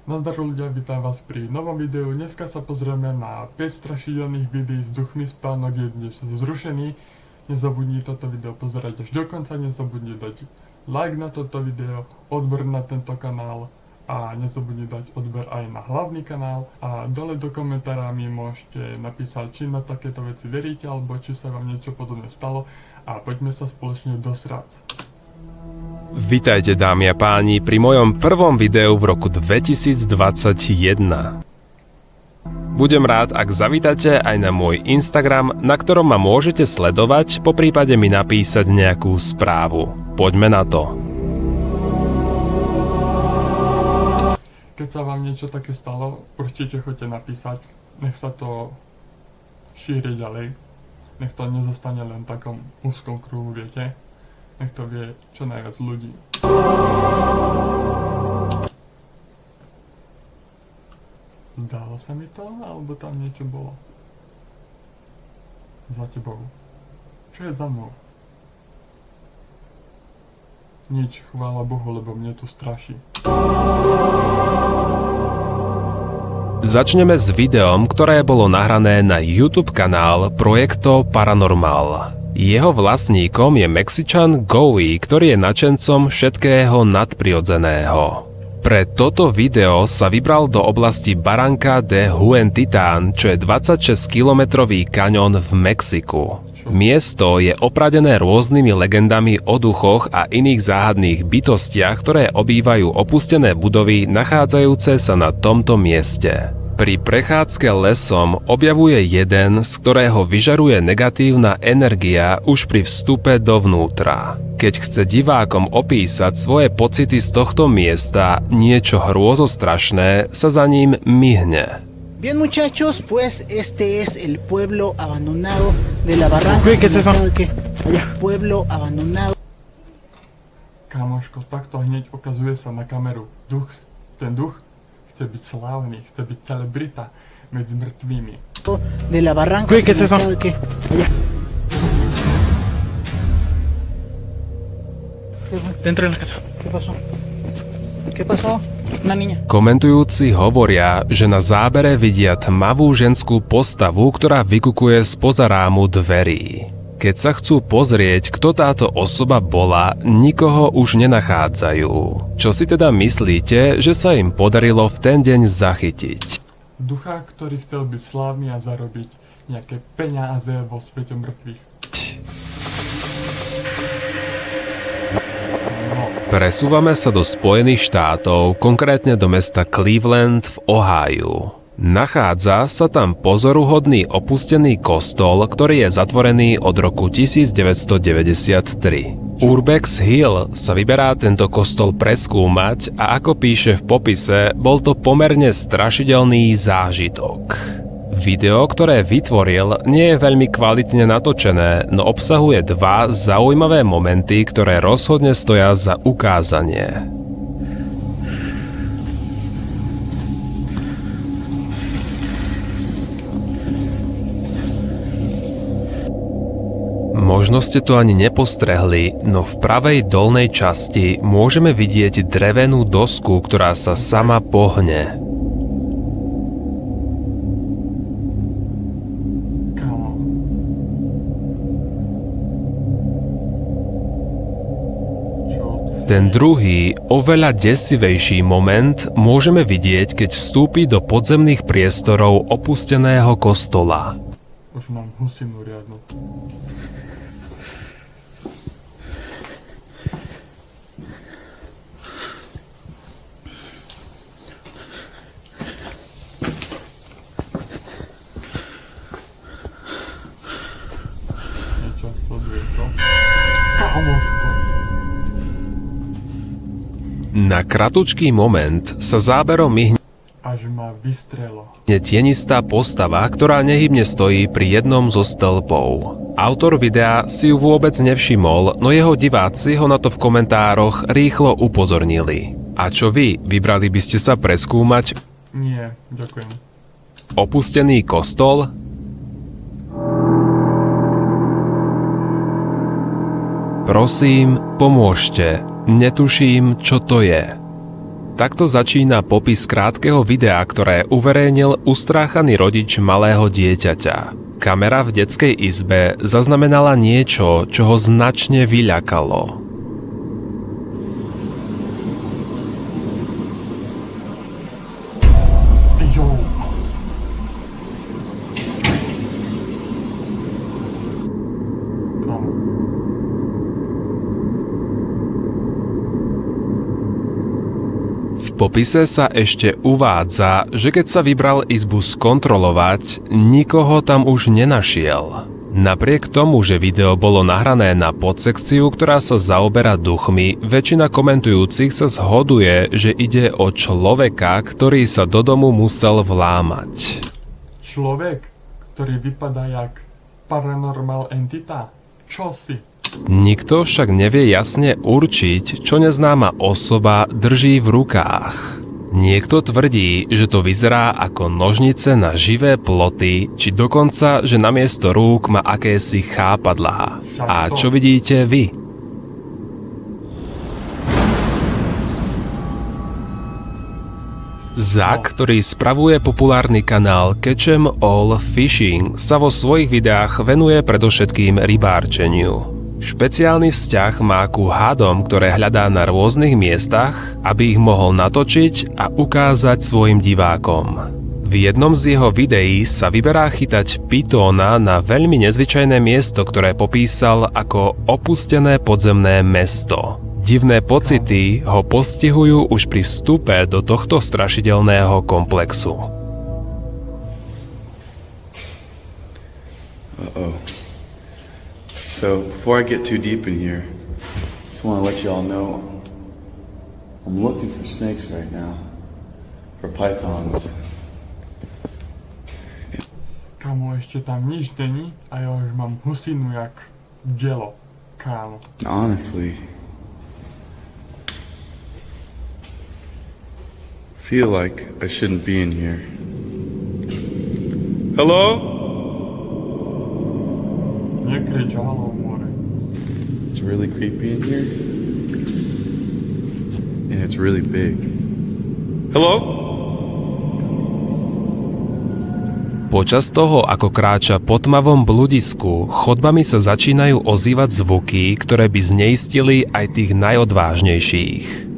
Nazdar ľudia, vítam vás pri novom videu. Dneska sa pozrieme na 5 strašidelných videí s duchmi. Spánok je dnes zrušený. Nezabudni toto video pozerať až do konca, nezabudni dať like na toto video, odber na tento kanál a nezabudni dať odber aj na hlavný kanál. A dole do komentára mi môžete napísať, či na takéto veci veríte, alebo či sa vám niečo podobné stalo. A poďme sa spoločne dosrať. Vitajte dámy a páni pri mojom prvom videu v roku 2021. Budem rád, ak zavítate aj na môj Instagram, na ktorom ma môžete sledovať, poprípade mi napísať nejakú správu. Poďme na to. Keď sa vám niečo také stalo, určite choďte napísať. Nech sa to šíri ďalej. Nech to nezostane len v takom úzkom kruhu, viete? Nech to vie čo najviac ľudí. Zdálo sa mi to, alebo tam niečo bolo? Za tebou. Čo je za mnou? Nič, chvála Bohu, lebo mne tu straší. Začneme s videom, ktoré bolo nahrané na YouTube kanál Projekto Paranormal. Jeho vlastníkom je Mexičan Goey, ktorý je nadšencom všetkého nadprirodzeného. Pre toto video sa vybral do oblasti Barranca de Huentitán, čo je 26-kilometrový kaňon v Mexiku. Miesto je opradené rôznymi legendami o duchoch a iných záhadných bytostiach, ktoré obývajú opustené budovy nachádzajúce sa na tomto mieste. Pri prechádzke lesom objavuje jeden, z ktorého vyžaruje negatívna energia už pri vstupe dovnútra. Keď chce divákom opísať svoje pocity z tohto miesta, niečo hrôzostrašné sa za ním myhne. Bien muchachos, pues este es el pueblo abandonado de la Barranca. ¿Qué es eso? Pueblo abandonado. Kamoško, takto hneď ukazuje sa na kameru. Ten duch chce byť slávny, chce byť celebrita medzi mŕtvými. De la Barranca. ¿Qué es eso? ¿Qué? Dentro de la casa. ¿Qué pasó? ¿Qué pasó? Una niña. Komentujúci hovoria, že na zábere vidia tmavú ženskú postavu, ktorá vykukuje spoza rámu dverí. Keď sa chcú pozrieť, kto táto osoba bola, nikoho už nenachádzajú. Čo si teda myslíte, že sa im podarilo v ten deň zachytiť? Ducha, ktorý chcel byť slávny a zarobiť nejaké peniaze vo svete mŕtvych. Presúvame sa do Spojených štátov, konkrétne do mesta Cleveland v Ohiu. Nachádza sa tam pozoruhodný opustený kostol, ktorý je zatvorený od roku 1993. Urbex Hill sa vyberá tento kostol preskúmať a ako píše v popise, bol to pomerne strašidelný zážitok. Video, ktoré vytvoril, nie je veľmi kvalitne natočené, no obsahuje dva zaujímavé momenty, ktoré rozhodne stoja za ukázanie. Možno ste to ani nepostrehli, no v pravej dolnej časti môžeme vidieť drevenú dosku, ktorá sa sama pohne. Ten druhý, oveľa desivejší moment môžeme vidieť, keď vstúpi do podzemných priestorov opusteného kostola. Už mám husinu riadnu. Niečo sleduje to. Kamoško! Na kratučký moment sa záberom myhne Až ma vystrelo. tienistá postava, ktorá nehybne stojí pri jednom zo stĺpov. Autor videa si ju vôbec nevšimol, no jeho diváci ho na to v komentároch rýchlo upozornili. A čo vy, vybrali by ste sa preskúmať Nie, ďakujem. opustený kostol? Prosím, pomôžte. Netuším, čo to je. Takto začína popis krátkeho videa, ktoré uverejnil ustráchaný rodič malého dieťaťa. Kamera v detskej izbe zaznamenala niečo, čo ho značne vyľakalo. Jo. Kámo. V popise sa ešte uvádza, že keď sa vybral izbu skontrolovať, nikoho tam už nenašiel. Napriek tomu, že video bolo nahrané na podsekciu, ktorá sa zaoberá duchmi, väčšina komentujúcich sa zhoduje, že ide o človeka, ktorý sa do domu musel vlámať. Človek, ktorý vypadá jak paranormal entita. Čo si? Nikto však nevie jasne určiť, čo neznáma osoba drží v rukách. Niekto tvrdí, že to vyzerá ako nožnice na živé ploty, či dokonca, že namiesto rúk má akési chápadlá. A čo vidíte vy? Zak, ktorý spravuje populárny kanál Catch 'em All Fishing, sa vo svojich videách venuje predovšetkým rybárčeniu. Špeciálny vzťah má ku hadom, ktoré hľadá na rôznych miestach, aby ich mohol natočiť a ukázať svojim divákom. V jednom z jeho videí sa vyberá chytať pytóna na veľmi nezvyčajné miesto, ktoré popísal ako opustené podzemné mesto. Divné pocity ho postihujú už pri vstupe do tohto strašidelného komplexu. So, before I get too deep in here, just want to let you all know I'm looking for snakes right now. For pythons. Kámo, ešte tam nič není a ja už mám husinu jak dielo. Kámo. Honestly, feel like I shouldn't be in here. Hello? Nekrič, halo, more. It's really creepy in here. And it's really big. Hello? Počas toho, ako kráča po tmavom bludisku, chodbami sa začínajú ozývať zvuky, ktoré by zneistili aj tých najodvážnejších.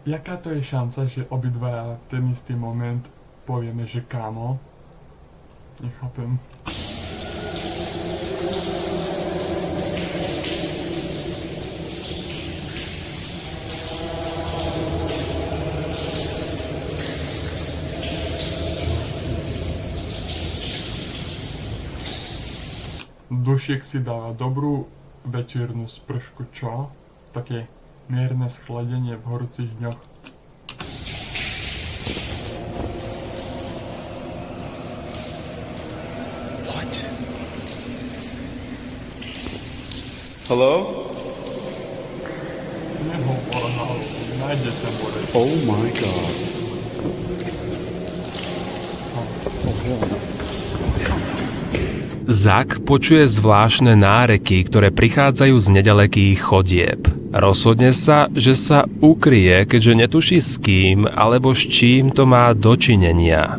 Jaká to je šanca, že obidvaja v ten istý moment povieme, že kámo? Nechápem. Dušik si dáva dobrú večernú spršku, čo? Také mierne schladenie v horúcich dňoch. What? Hello? Nehovor, halo, nájdete more. Oh my god. Oh hell no. Zak počuje zvláštne náreky, ktoré prichádzajú z nedalekých chodieb. Rozhodne sa, že sa ukryje, keďže netuší s kým alebo s čím to má dočinenia.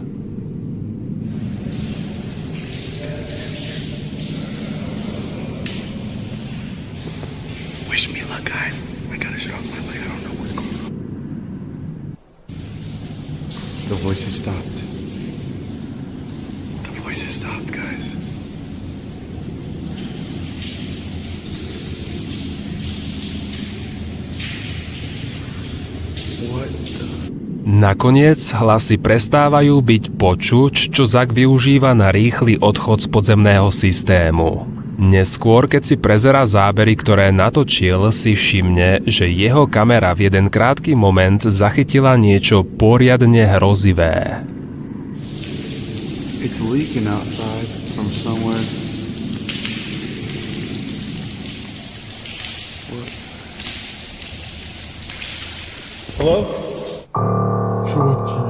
Wish me luck, guys. I gotta shut off my light. I don't know what's going on. The voices stopped. The voices stopped, guys. Nakoniec hlasy prestávajú byť počuť, čo Zak využíva na rýchly odchod z podzemného systému. Neskôr, keď si prezerá zábery, ktoré natočil, si všimne, že jeho kamera v jeden krátky moment zachytila niečo poriadne hrozivé. It's leaking outside from somewhere. What? Hello? Čo ti?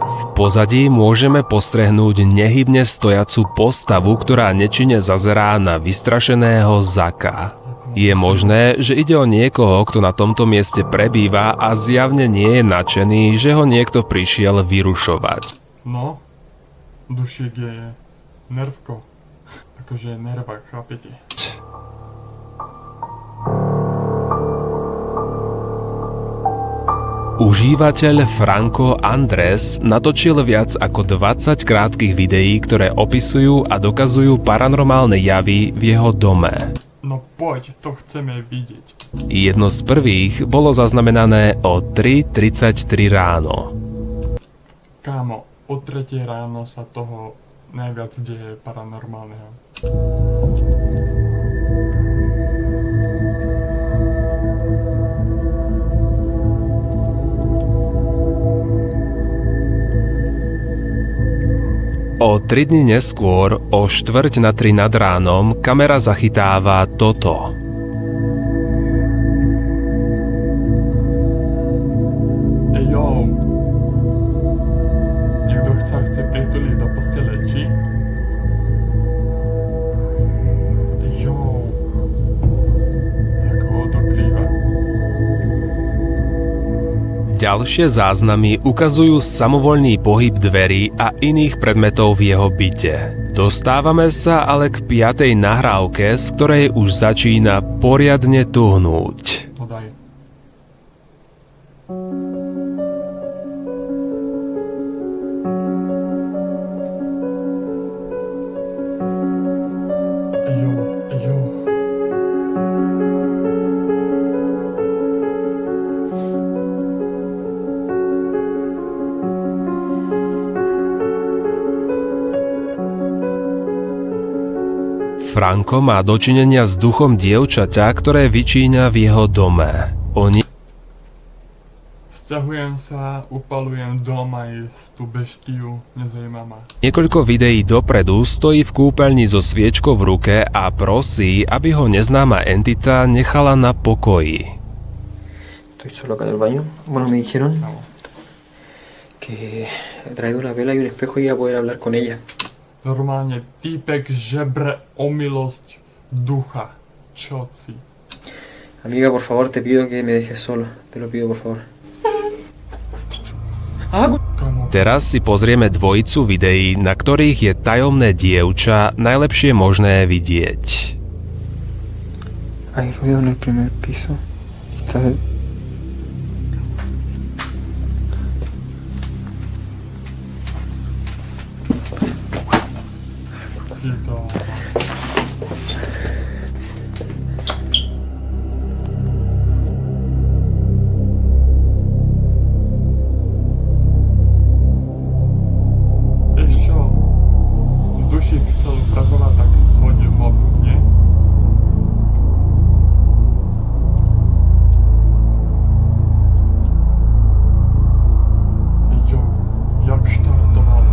V pozadí môžeme postrehnúť nehybne stojacu postavu, ktorá nečine zazerá na vystrašeného Zacka. Je možné, že ide o niekoho, kto na tomto mieste prebýva a zjavne nie je nadšený, že ho niekto prišiel vyrušovať. No, dušiek je nervko. Akože nervák, chápete? Užívateľ Franco Andres natočil viac ako 20 krátkych videí, ktoré opisujú a dokazujú paranormálne javy v jeho dome. No poď, to chceme vidieť. Jedno z prvých bolo zaznamenané o 3:33 ráno. Kámo, o 3 ráno sa toho najviac deje paranormálneho. O 3 dni neskôr, o 2:45 nad ránom, kamera zachytáva toto. Yo, niekto sa chce prituliť do postele, či? Yo, jak ho dokrýva. Ďalšie záznamy ukazujú samovoľný pohyb dverí a iných predmetov v jeho byte. Dostávame sa ale k 5. nahrávke, z ktorej už začína poriadne tuhnúť. Podaj. Yo. Franco má dočinenia s duchom dievčaťa, ktoré vyčíňa v jeho dome. Sťahujem sa, upalujem dom aj tú beštiu, nezaujíma ma. Niekoľko videí dopredu stojí v kúpeľni so sviečkou v ruke a prosí, aby ho neznáma entita nechala na pokoji. Estoy solo acá en el baño. Bueno, me dijeron No. que he traído una vela y un espejo y iba a poder hablar con ella. Normálne týpek žebre o milosť ducha. Čo si? Amiga, por favor, te pido que me dejes solo. Te lo pido, por favor. Komu? Teraz si pozrieme dvojicu videí, na ktorých je tajomné dievča najlepšie možné vidieť. Hay ruido en el primer piso. Está... Si to... Vieš čo? Dušik chcel pracovať, tak shodil mob, nie? Jo, jak štartoval.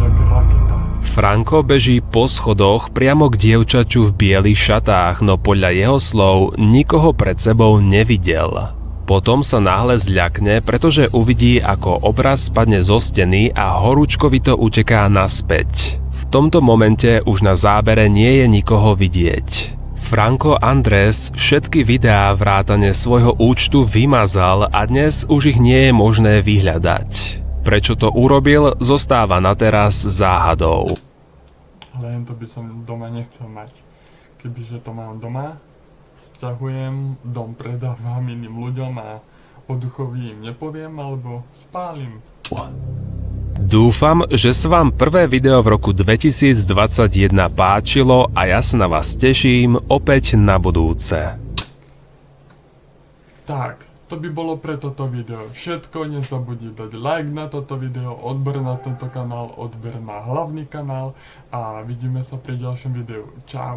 Jak raketa. Franco beží po schodoch priamo k dievčaťu v bielých šatách, no podľa jeho slov nikoho pred sebou nevidel. Potom sa náhle zľakne, pretože uvidí, ako obraz spadne zo steny a horúčkovito uteká naspäť. V tomto momente už na zábere nie je nikoho vidieť. Franco Andres všetky videá vrátane svojho účtu vymazal a dnes už ich nie je možné vyhľadať. Prečo to urobil, zostáva na teraz záhadou. Len to by som doma nechcel mať. Kebyže to mám doma, sťahujem, dom predávam iným ľuďom a o duchovi im nepoviem alebo spálim. Dúfam, že sa vám prvé video v roku 2021 páčilo a ja sa na vás teším opäť na budúce. Tak, to by bolo pre toto video všetko. Nezabudni dať like na toto video, odber na tento kanál, odber na hlavný kanál a vidíme sa pri ďalšom videu. Čau.